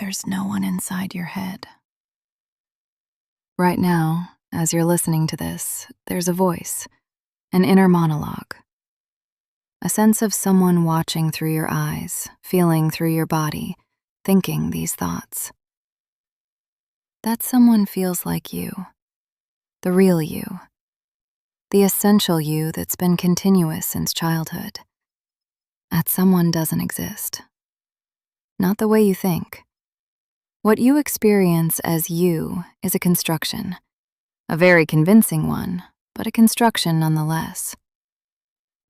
there's no one inside your head. Right now, as you're listening to this, there's a voice, an inner monologue, a sense of someone watching through your eyes, feeling through your body, thinking these thoughts. That someone feels like you, the real you, the essential you that's been continuous since childhood. That someone doesn't exist. Not the way you think. What you experience as you is a construction, a very convincing one, but a construction nonetheless.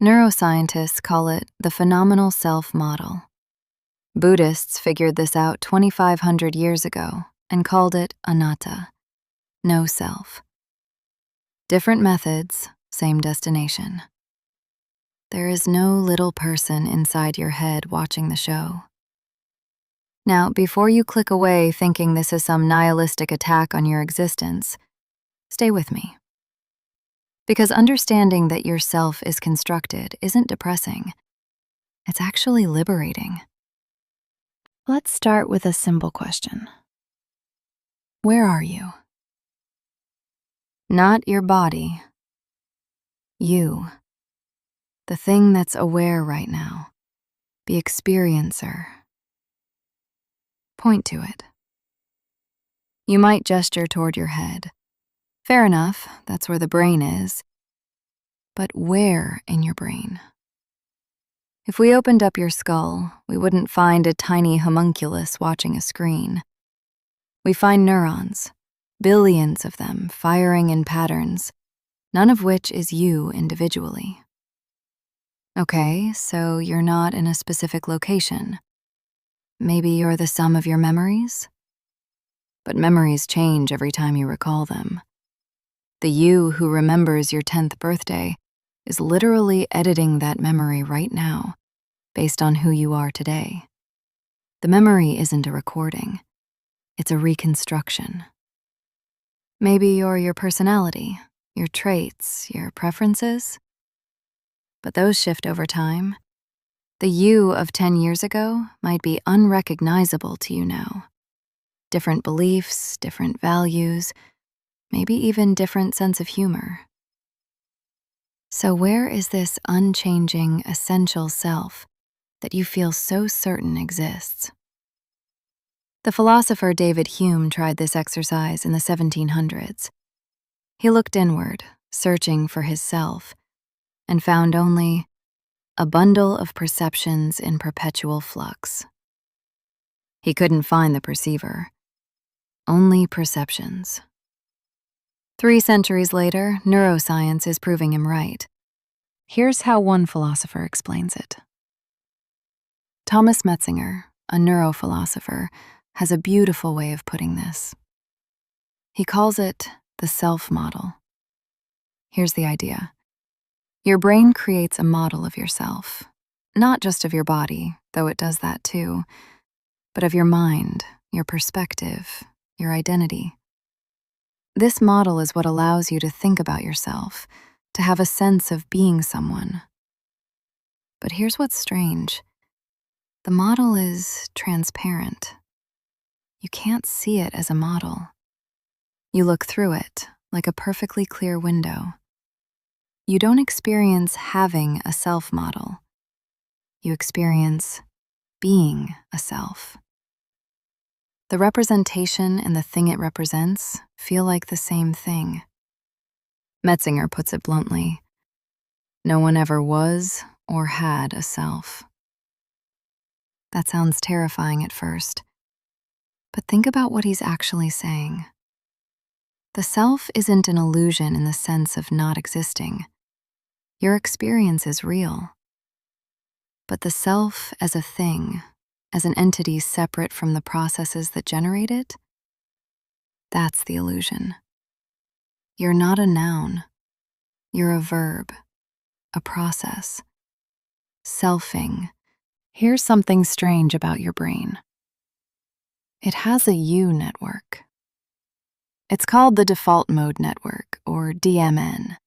Neuroscientists call it the phenomenal self model. Buddhists figured this out 2,500 years ago and called it anatta, no self. Different methods, same destination. There is no little person inside your head watching the show. Now, before you click away thinking this is some nihilistic attack on your existence, stay with me. Because understanding that your self is constructed isn't depressing. It's actually liberating. Let's start with a simple question. Where are you? Not your body. You. The thing that's aware right now. The experiencer. Point to it. You might gesture toward your head. Fair enough, that's where the brain is. But where in your brain? If we opened up your skull, we wouldn't find a tiny homunculus watching a screen. We find neurons, billions of them firing in patterns, none of which is you individually. Okay, so you're not in a specific location. Maybe you're the sum of your memories? But memories change every time you recall them. The you who remembers your 10th birthday is literally editing that memory right now, based on who you are today. The memory isn't a recording, it's a reconstruction. Maybe you're your personality, your traits, your preferences. But those shift over time. The you of 10 years ago might be unrecognizable to you now. Different beliefs, different values, maybe even different sense of humor. So where is this unchanging, essential self that you feel so certain exists? The philosopher David Hume tried this exercise in the 1700s. He looked inward, searching for his self, and found only a bundle of perceptions in perpetual flux. He couldn't find the perceiver, only perceptions. 3 centuries later, neuroscience is proving him right. Here's how one philosopher explains it. Thomas Metzinger, a neurophilosopher, has a beautiful way of putting this. He calls it the self model. Here's the idea. Your brain creates a model of yourself, not just of your body, though it does that too, but of your mind, your perspective, your identity. This model is what allows you to think about yourself, to have a sense of being someone. But here's what's strange. The model is transparent. You can't see it as a model. You look through it like a perfectly clear window. You don't experience having a self model. You experience being a self. The representation and the thing it represents feel like the same thing. Metzinger puts it bluntly. No one ever was or had a self. That sounds terrifying at first, but think about what he's actually saying. The self isn't an illusion in the sense of not existing. Your experience is real. But the self as a thing, as an entity separate from the processes that generate it, that's the illusion. You're not a noun. You're a verb, a process. Selfing. Here's something strange about your brain. It has a you network. It's called the default mode network, or DMN.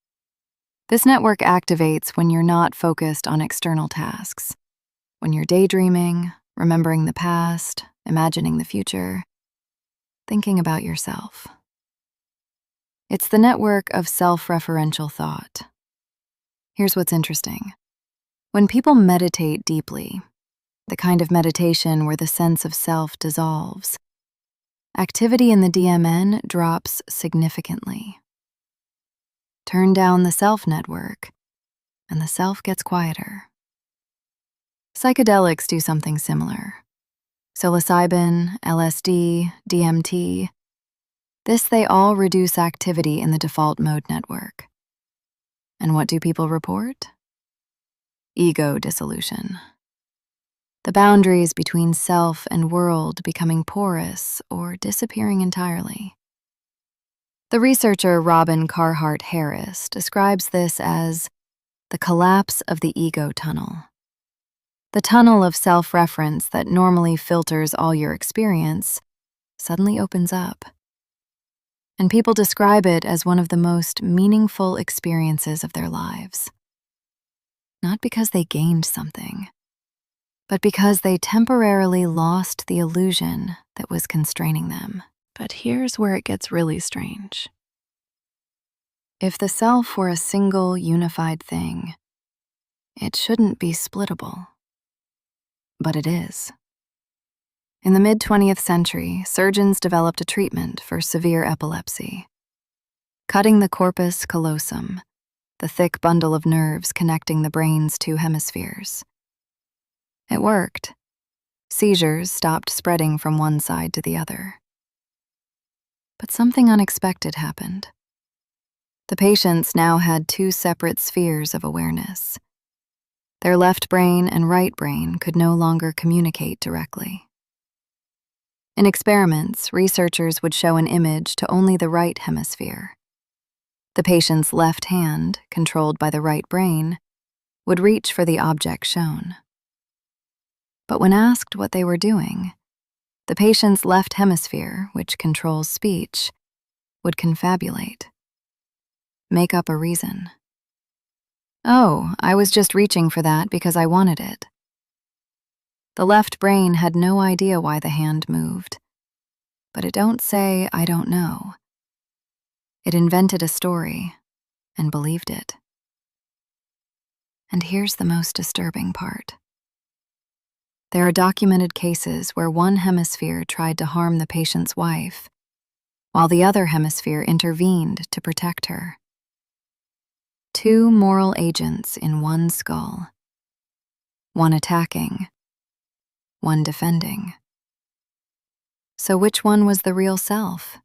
This network activates when you're not focused on external tasks, when you're daydreaming, remembering the past, imagining the future, thinking about yourself. It's the network of self-referential thought. Here's what's interesting. When people meditate deeply, the kind of meditation where the sense of self dissolves, activity in the DMN drops significantly. Turn down the self network, and the self gets quieter. Psychedelics do something similar. Psilocybin, LSD, DMT, they all reduce activity in the default mode network. And what do people report? Ego dissolution. The boundaries between self and world becoming porous or disappearing entirely. The researcher Robin Carhart Harris describes this as the collapse of the ego tunnel. The tunnel of self-reference that normally filters all your experience suddenly opens up. And people describe it as one of the most meaningful experiences of their lives. Not because they gained something, but because they temporarily lost the illusion that was constraining them. But here's where it gets really strange. If the self were a single, unified thing, it shouldn't be splittable. But it is. In the mid-20th century, surgeons developed a treatment for severe epilepsy, cutting the corpus callosum, the thick bundle of nerves connecting the brain's two hemispheres. It worked. Seizures stopped spreading from one side to the other. But something unexpected happened. The patients now had two separate spheres of awareness. Their left brain and right brain could no longer communicate directly. In experiments, researchers would show an image to only the right hemisphere. The patient's left hand, controlled by the right brain, would reach for the object shown. But when asked what they were doing, the patient's left hemisphere, which controls speech, would confabulate, make up a reason. Oh, I was just reaching for that because I wanted it. The left brain had no idea why the hand moved, but it don't say, I don't know. It invented a story and believed it. And here's the most disturbing part. There are documented cases where one hemisphere tried to harm the patient's wife, while the other hemisphere intervened to protect her. Two moral agents in one skull, one attacking, one defending. So which one was the real self?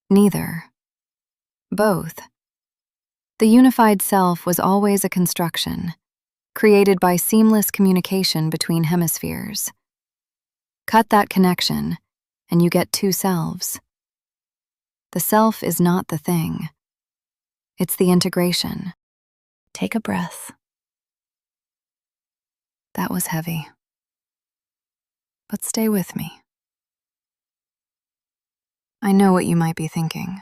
Neither. Both. The unified self was always a construction, created by seamless communication between hemispheres. Cut that connection, and you get two selves. The self is not the thing. It's the integration. Take a breath. That was heavy. But stay with me. I know what you might be thinking.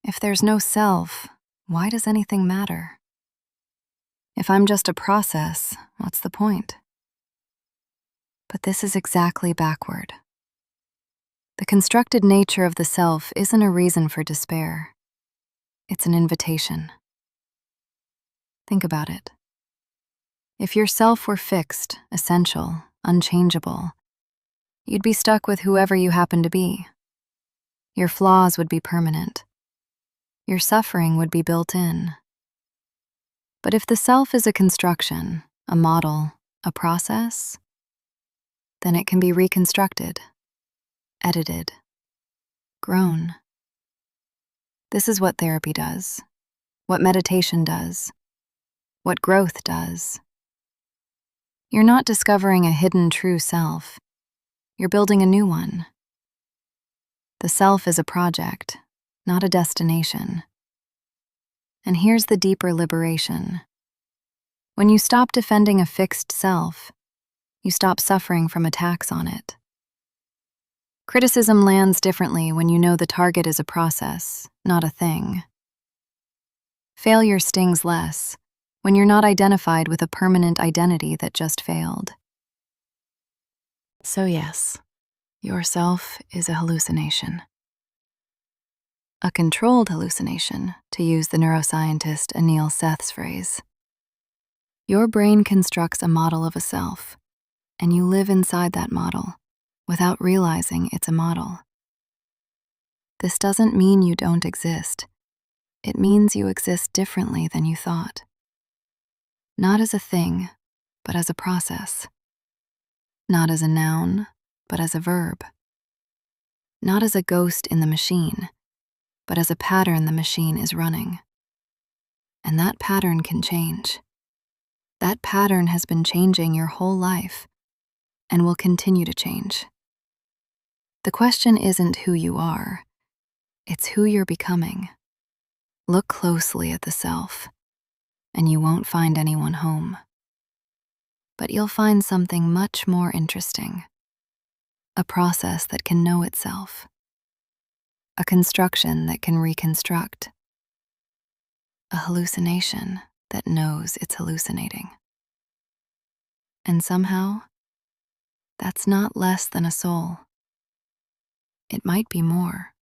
If there's no self, why does anything matter? If I'm just a process, what's the point? But this is exactly backward. The constructed nature of the self isn't a reason for despair. It's an invitation. Think about it. If your self were fixed, essential, unchangeable, you'd be stuck with whoever you happen to be. Your flaws would be permanent. Your suffering would be built in. But if the self is a construction, a model, a process, then it can be reconstructed, edited, grown. This is what therapy does, what meditation does, what growth does. You're not discovering a hidden true self. You're building a new one. The self is a project, not a destination. And here's the deeper liberation. When you stop defending a fixed self, you stop suffering from attacks on it. Criticism lands differently when you know the target is a process, not a thing. Failure stings less when you're not identified with a permanent identity that just failed. So yes, yourself is a hallucination. A controlled hallucination, to use the neuroscientist Anil Seth's phrase. Your brain constructs a model of a self, and you live inside that model without realizing it's a model. This doesn't mean you don't exist. It means you exist differently than you thought. Not as a thing, but as a process. Not as a noun, but as a verb. Not as a ghost in the machine, but as a pattern the machine is running. And that pattern can change. That pattern has been changing your whole life and will continue to change. The question isn't who you are, it's who you're becoming. Look closely at the self, and you won't find anyone home. But you'll find something much more interesting. A process that can know itself. A construction that can reconstruct. A hallucination that knows it's hallucinating. And somehow, that's not less than a soul. It might be more.